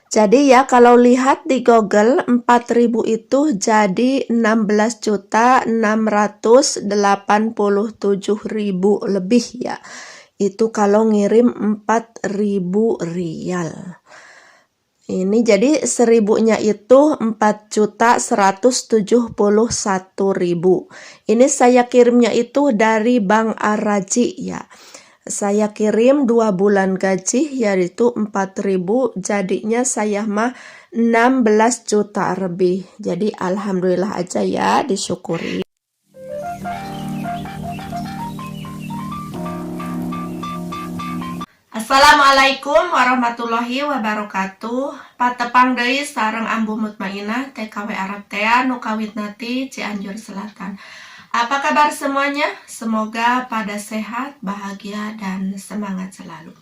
Jadi ya kalau lihat di Google 4.000 itu jadi 16.687.000 lebih ya. Itu kalau ngirim 4.000 rial. Ini jadi 1.000-nya itu 4.171.000. Ini saya kirimnya itu dari Bank Araji ya. Saya kirim 2 bulan gaji yaitu 4.000, jadinya saya mah 16 juta lebih. Jadi alhamdulillah aja ya, disyukuri. Assalamualaikum warahmatullahi wabarakatuh. Patepang deui sareng Ambu Mutmainah TKW Arab Tea nu kawitnati Cianjur Selatan. Apa kabar semuanya? Semoga pada sehat, bahagia, dan semangat selalu.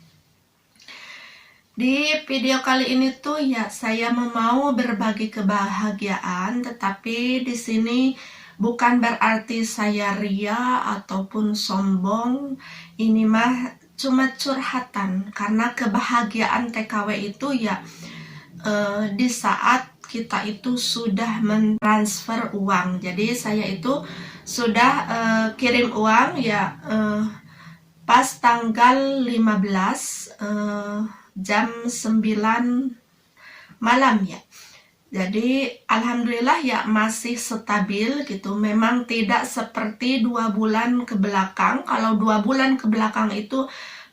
Di video kali ini tuh ya saya mau berbagi kebahagiaan, tetapi di sini bukan berarti saya ria ataupun sombong. Ini mah cuma curhatan, karena kebahagiaan TKW itu ya di saat kita itu sudah mentransfer uang. Jadi saya itu sudah kirim uang ya pas tanggal 15 jam 9 malam ya. Jadi alhamdulillah ya masih stabil gitu. Memang tidak seperti 2 bulan ke belakang. Kalau 2 bulan ke belakang itu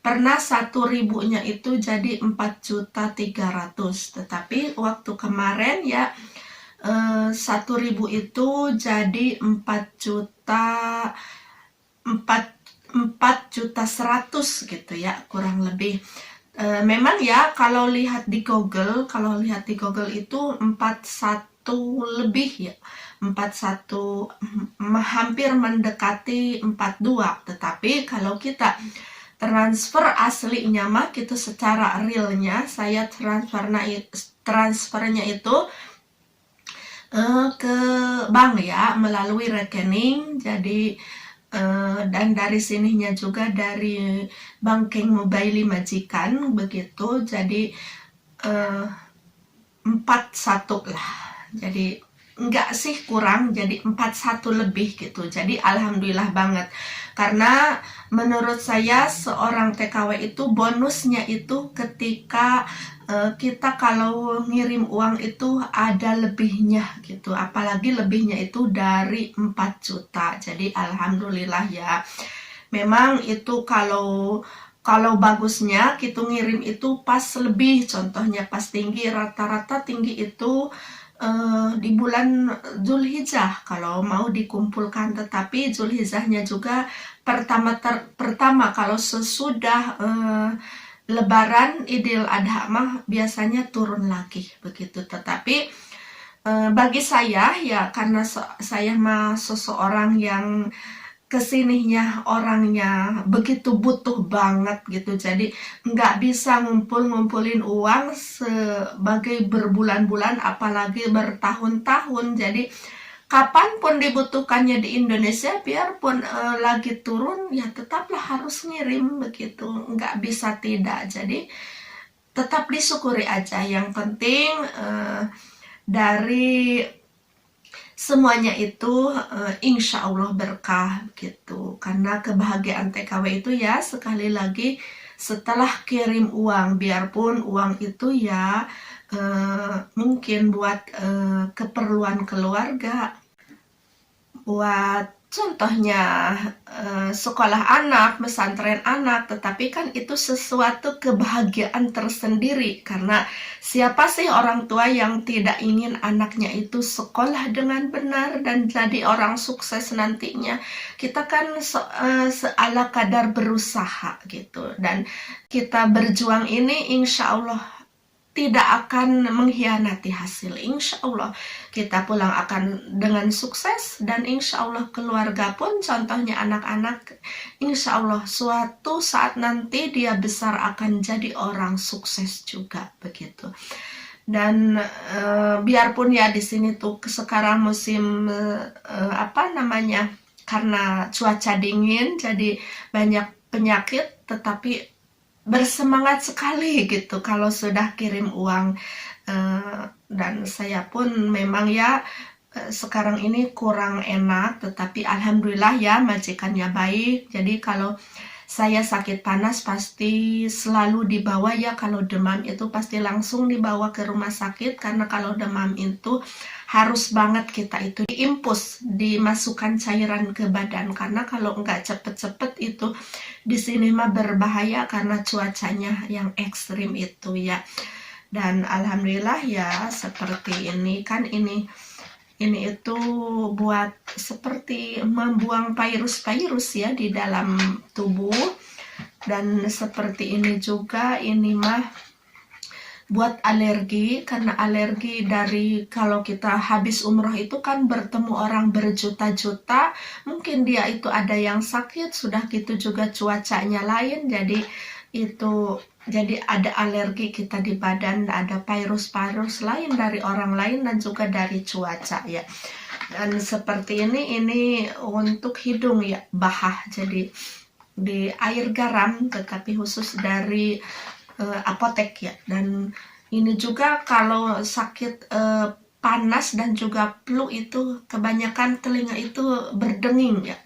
pernah 1.000-nya itu jadi 4.300.000. Tetapi waktu kemarin ya 1.000 itu jadi 4.100.000 gitu ya, kurang lebih. Memang ya kalau lihat di Google itu 41 lebih ya, 41 hampir mendekati 42. Tetapi kalau kita transfer aslinya mah gitu secara realnya, saya transfernya itu ke bank ya melalui rekening. Jadi dan dari sininya juga dari banking mobile majikan begitu. Jadi 41 lah. Jadi enggak sih kurang, jadi 41 lebih gitu. Jadi alhamdulillah banget. Karena menurut saya seorang TKW itu bonusnya itu ketika kita kalau ngirim uang itu ada lebihnya gitu. Apalagi lebihnya itu dari 4 juta. Jadi alhamdulillah ya. Memang itu kalau bagusnya kita ngirim itu pas lebih, contohnya pas tinggi, rata-rata tinggi itu di bulan Zulhijjah kalau mau dikumpulkan. Tetapi Zulhijjahnya juga pertama kalau sesudah Lebaran Idul Adha mah biasanya turun lagi begitu. Tetapi bagi saya ya, karena saya mah seseorang yang kesininya orangnya begitu butuh banget gitu. Jadi nggak bisa ngumpulin uang sebagai berbulan-bulan apalagi bertahun-tahun. Jadi kapanpun dibutuhkannya di Indonesia, biarpun lagi turun ya tetaplah harus ngirim begitu, nggak bisa tidak. Jadi tetap disyukuri aja. Yang penting dari semuanya itu insya Allah berkah gitu. Karena kebahagiaan TKW itu ya sekali lagi setelah kirim uang, biarpun uang itu ya mungkin buat keperluan keluarga, buat contohnya sekolah anak, pesantren anak, tetapi kan itu sesuatu kebahagiaan tersendiri. Karena siapa sih orang tua yang tidak ingin anaknya itu sekolah dengan benar dan jadi orang sukses nantinya. Kita kan seala kadar berusaha gitu, dan kita berjuang ini insya Allah tidak akan mengkhianati hasil. Insya Allah kita pulang akan dengan sukses, dan insya Allah keluarga pun, contohnya anak-anak, insya Allah suatu saat nanti dia besar akan jadi orang sukses juga begitu. Dan biarpun ya di sini tuh sekarang musim karena cuaca dingin jadi banyak penyakit, tetapi bersemangat sekali gitu kalau sudah kirim uang. Dan saya pun memang ya sekarang ini kurang enak, tetapi alhamdulillah ya majikannya baik. Jadi kalau saya sakit panas pasti selalu dibawa ya, kalau demam itu pasti langsung dibawa ke rumah sakit, karena kalau demam itu harus banget kita itu diimpus, dimasukkan cairan ke badan, karena kalau nggak cepet-cepet itu di sini mah berbahaya karena cuacanya yang ekstrim itu ya. Dan alhamdulillah ya seperti ini kan, ini itu buat seperti membuang virus-virus ya di dalam tubuh. Dan seperti ini juga, ini mah buat alergi, karena alergi dari kalau kita habis umroh itu kan bertemu orang berjuta-juta, mungkin dia itu ada yang sakit, sudah gitu juga cuacanya lain, jadi ada alergi kita di badan, ada virus-virus lain dari orang lain dan juga dari cuaca ya. Dan seperti ini untuk hidung ya, bahah, jadi di air garam, tetapi khusus dari apotek ya. Dan ini juga kalau sakit panas dan juga flu itu kebanyakan telinga itu berdenging ya.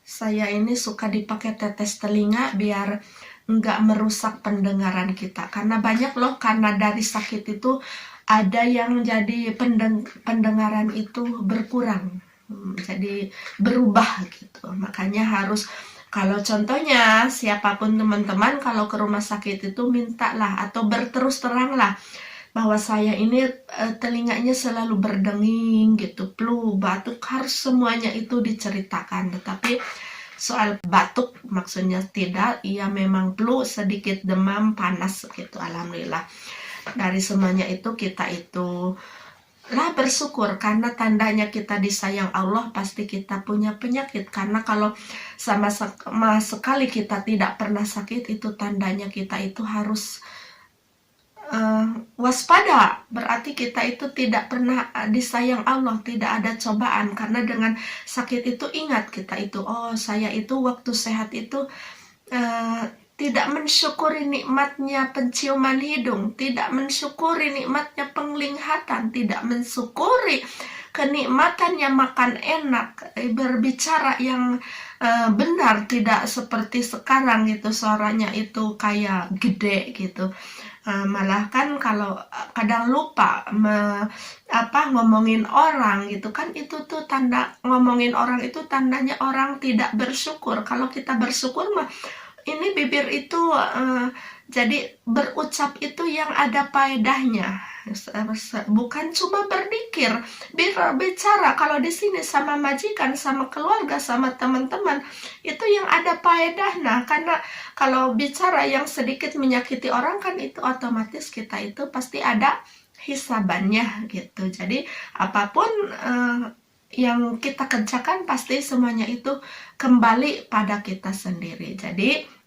Saya ini suka dipakai tetes telinga biar nggak merusak pendengaran kita, karena banyak loh, karena dari sakit itu ada yang jadi pendengaran itu berkurang, jadi berubah gitu. Makanya harus, kalau contohnya siapapun teman-teman kalau ke rumah sakit itu mintalah atau berterus terang lah bahwa saya ini telinganya selalu berdenging gitu, flu, batuk, harus semuanya itu diceritakan. Tetapi soal batuk maksudnya tidak, ia memang flu, sedikit demam, panas gitu, alhamdulillah. Dari semuanya itu kita itu lah bersyukur, karena tandanya kita disayang Allah, pasti kita punya penyakit. Karena kalau sama sekali kita tidak pernah sakit, itu tandanya kita itu harus waspada, berarti kita itu tidak pernah disayang Allah, tidak ada cobaan. Karena dengan sakit itu ingat kita itu, oh saya itu waktu sehat itu tidak mensyukuri nikmatnya penciuman hidung, tidak mensyukuri nikmatnya penglihatan, tidak mensyukuri kenikmatannya makan enak, berbicara yang benar, tidak seperti sekarang gitu, suaranya itu kayak gede gitu. Malah kan kalau kadang lupa ngomongin orang gitu kan, itu tuh tanda ngomongin orang itu tandanya orang tidak bersyukur. Kalau kita bersyukur mah ini bibir itu jadi berucap itu yang ada faedahnya, bukan cuma berdikir, bicara. Kalau di sini sama majikan, sama keluarga, sama teman-teman, itu yang ada faedahnya. Karena kalau bicara yang sedikit menyakiti orang kan, itu otomatis kita itu pasti ada hisabannya gitu. Jadi apapun yang kita kerjakan pasti semuanya itu kembali pada kita sendiri. Jadi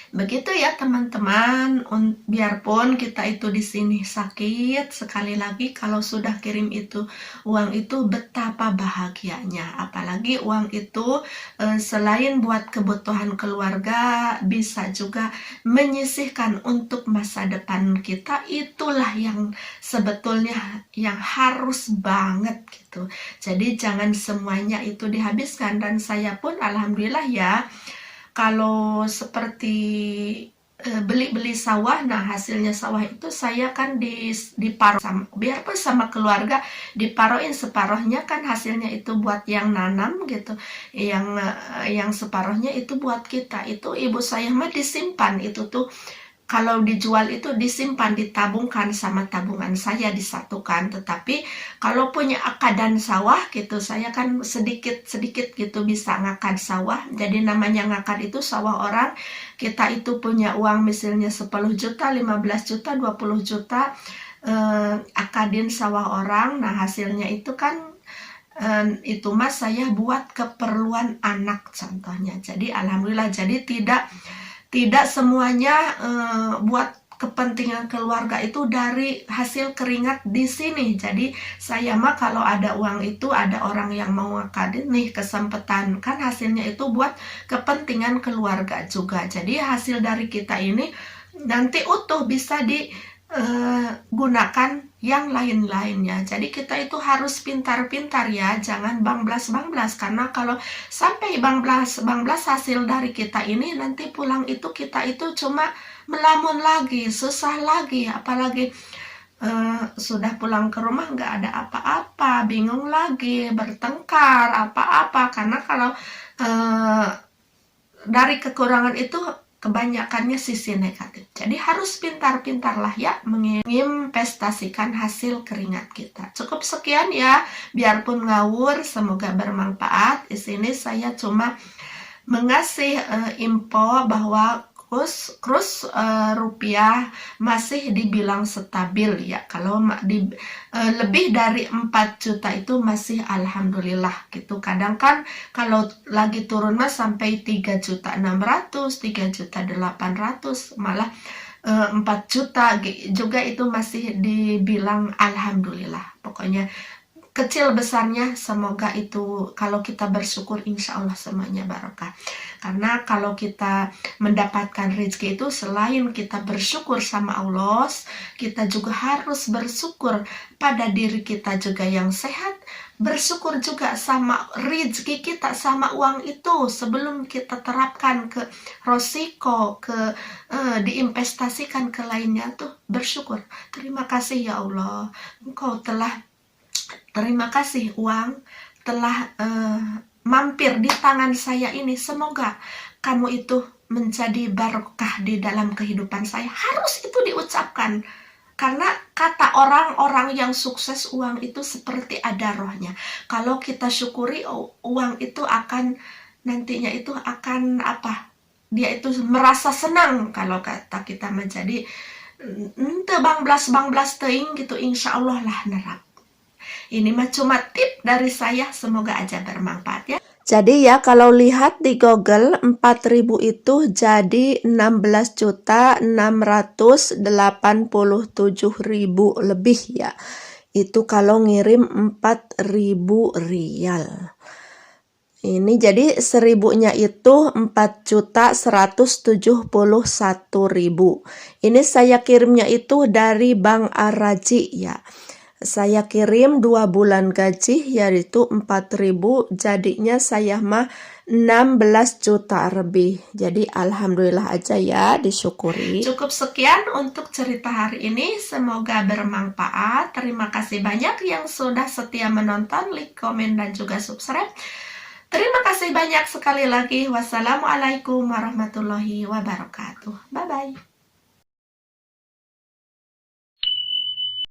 begitu ya teman-teman, biarpun kita itu di sini sakit, sekali lagi kalau sudah kirim itu uang itu betapa bahagianya. Apalagi uang itu selain buat kebutuhan keluarga, bisa juga menyisihkan untuk masa depan kita. Itulah yang sebetulnya yang harus banget gitu. Jadi jangan semuanya itu dihabiskan. Dan saya pun alhamdulillah ya, kalau seperti beli sawah, nah hasilnya sawah itu saya kan diparuh biarpun sama keluarga, diparoin separohnya kan hasilnya itu buat yang nanam gitu, yang separohnya itu buat kita. Itu ibu saya mah disimpan, itu tuh kalau dijual itu disimpan, ditabungkan sama tabungan saya, disatukan. Tetapi kalau punya akadan sawah gitu, saya kan sedikit-sedikit gitu bisa ngakad sawah. Jadi namanya ngakad itu sawah orang, kita itu punya uang misalnya 10 juta, 15 juta, 20 juta, akadin sawah orang. Nah hasilnya itu kan itu mas saya buat keperluan anak contohnya. Jadi alhamdulillah, jadi tidak semuanya buat kepentingan keluarga itu dari hasil keringat di sini. Jadi saya mah kalau ada uang itu, ada orang yang mau ngakatin nih kesempatan, kan hasilnya itu buat kepentingan keluarga juga. Jadi hasil dari kita ini nanti utuh bisa digunakan yang lain-lainnya. Jadi kita itu harus pintar-pintar ya, jangan bangblas-bangblas, karena kalau sampai bangblas hasil dari kita ini, nanti pulang itu kita itu cuma melamun lagi, susah lagi, apalagi sudah pulang ke rumah nggak ada apa-apa, bingung lagi, bertengkar apa-apa, karena kalau dari kekurangan itu kebanyakannya sisi negatif. Jadi harus pintar-pintarlah ya menginvestasikan hasil keringat kita. Cukup sekian ya, biarpun ngawur, semoga bermanfaat. Di sini saya cuma mengasih info bahwa kurs rupiah masih dibilang stabil ya. Kalau lebih dari 4 juta itu masih alhamdulillah gitu. Kadang kan kalau lagi turun mas sampai 3.600.000, 3.800.000, malah 4 juta juga itu masih dibilang alhamdulillah. Pokoknya kecil besarnya semoga itu kalau kita bersyukur insya Allah semuanya barokah. Karena kalau kita mendapatkan rezeki itu selain kita bersyukur sama Allah, kita juga harus bersyukur pada diri kita juga yang sehat, bersyukur juga sama rezeki kita, sama uang itu sebelum kita terapkan ke resiko, diinvestasikan ke lainnya tuh bersyukur. Terima kasih ya Allah, Engkau telah, terima kasih uang telah mampir di tangan saya ini. Semoga kamu itu menjadi barokah di dalam kehidupan saya. Harus itu diucapkan. Karena kata orang-orang yang sukses, uang itu seperti ada rohnya. Kalau kita syukuri, uang itu akan nantinya itu akan apa? Dia itu merasa senang kalau kata kita menjadi ente bangblas teing gitu, insya Allah lah nerap. Ini mah cuma tip dari saya, semoga aja bermanfaat ya. Jadi ya kalau lihat di Google 4.000 itu jadi 16.687.000 lebih ya. Itu kalau ngirim 4.000 rial. Ini jadi 1000-nya itu 4.171.000. Ini saya kirimnya itu dari Bank Ar-Rajhi ya. Saya kirim 2 bulan gaji yaitu 4.000, jadinya saya mah 16 juta lebih. Jadi alhamdulillah aja ya, disyukuri. Cukup sekian untuk cerita hari ini, semoga bermanfaat. Terima kasih banyak yang sudah setia menonton, like, komen, dan juga subscribe. Terima kasih banyak sekali lagi. Wassalamualaikum warahmatullahi wabarakatuh. Bye-bye.